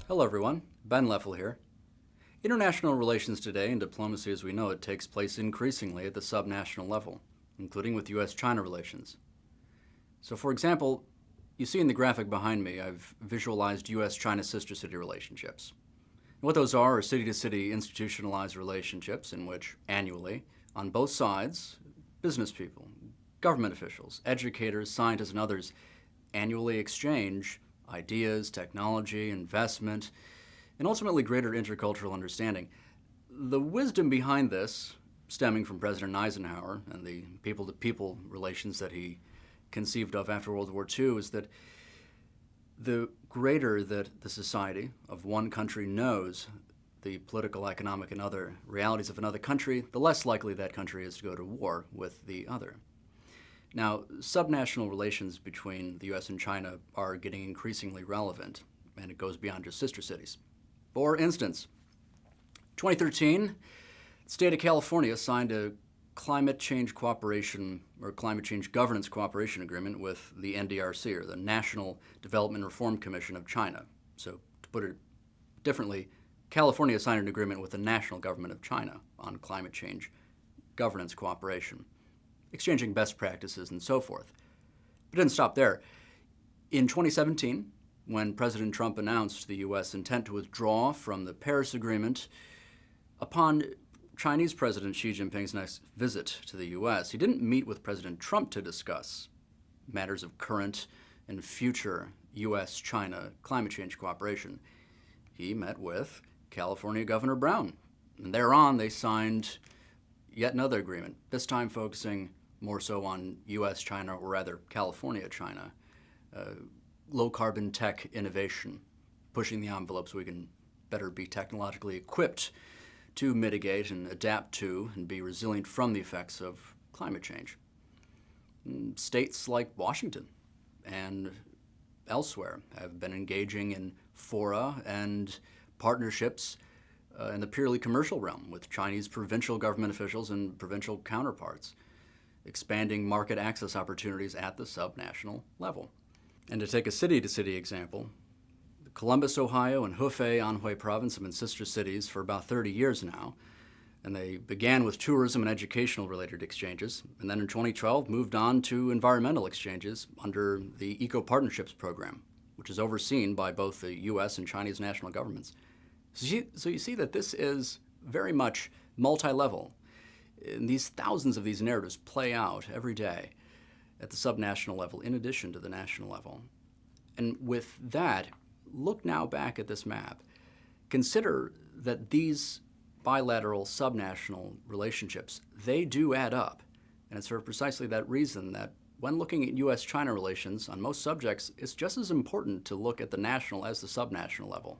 Hello everyone, Ben Leffel here. International relations today and diplomacy as we know it takes place increasingly at the subnational level, including with U.S. China relations. So for example, you see in the graphic behind me, I've visualized U.S. China sister city relationships. And what those are city-to-city institutionalized relationships in which annually, on both sides, business people, government officials, educators, scientists, and others annually exchange ideas, technology, investment, and ultimately greater intercultural understanding. The wisdom behind this, stemming from President Eisenhower and the people-to-people relations that he conceived of after World War II, is that the greater that the society of one country knows the political, economic, and other realities of another country, the less likely that country is to go to war with the other. Now, subnational relations between the U.S. and China are getting increasingly relevant, and it goes beyond just sister cities. For instance, 2013, the state of California signed a climate change cooperation or climate change governance cooperation agreement with the NDRC, or the National Development Reform Commission of China. So, to put it differently, California signed an agreement with the national government of China on climate change governance cooperation, exchanging best practices and so forth. But it didn't stop there. In 2017, when President Trump announced the U.S. intent to withdraw from the Paris Agreement, upon Chinese President Xi Jinping's next visit to the U.S., he didn't meet with President Trump to discuss matters of current and future U.S. China climate change cooperation. He met with California Governor Brown, and thereon they signed yet another agreement, this time focusing more so on U.S. China, or rather California China, low-carbon tech innovation, pushing the envelope so we can better be technologically equipped to mitigate and adapt to and be resilient from the effects of climate change. States like Washington and elsewhere have been engaging in fora and partnerships in the purely commercial realm with Chinese provincial government officials and provincial counterparts, expanding market access opportunities at the subnational level. And to take a city-to-city example, Columbus, Ohio and Hefei, Anhui Province have been sister cities for about 30 years now, and they began with tourism and educational related exchanges, and then in 2012 moved on to environmental exchanges under the Eco-Partnerships Program, which is overseen by both the U.S. and Chinese national governments. So you see that this is very much multi-level. And these thousands of these narratives play out every day at the subnational level in addition to the national level. And with that, look now back at this map. Consider that these bilateral subnational relationships, they do add up. And it's for precisely that reason that when looking at U.S.-China relations on most subjects, it's just as important to look at the national as the subnational level.